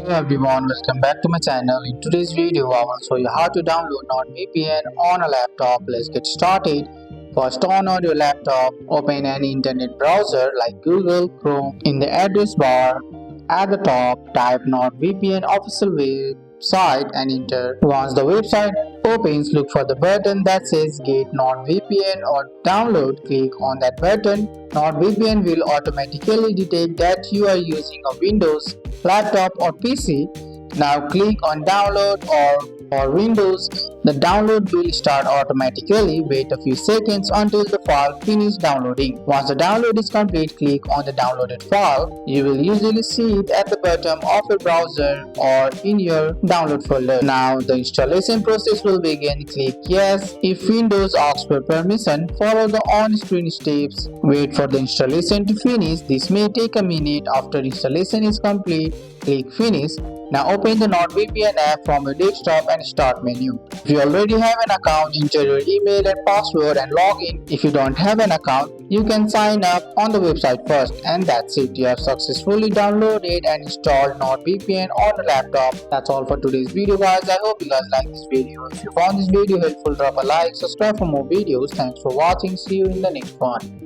Hello everyone, welcome back to my channel. In today's video, I will show you how to download NordVPN on a laptop. Let's get started. First, on your laptop, open any internet browser like Google, Chrome. In the address bar at the top, type NordVPN official website and enter. Once the website opens, look for the button that says Get NordVPN or Download. Click on that button. NordVPN will automatically detect that you are using a Windows laptop or PC. Now click on download or for Windows. The download will start automatically. Wait a few seconds until the file finishes downloading. Once the download is complete, click on the downloaded file. You will usually see it at the bottom of your browser or in your download folder. Now the installation process will begin. Click yes. If Windows asks for permission, follow the on-screen steps. Wait for the installation to finish. This may take a minute. After installation is complete, click finish. Now open the NordVPN app from your desktop and start menu. If you already have an account, enter your email and password and log in. If you don't have an account, you can sign up on the website first, and that's it. You have successfully downloaded and installed NordVPN on a laptop. That's all for today's video, guys. I hope you guys like this video. If you found this video helpful, drop a like, subscribe for more videos. Thanks for watching. See you in the next one.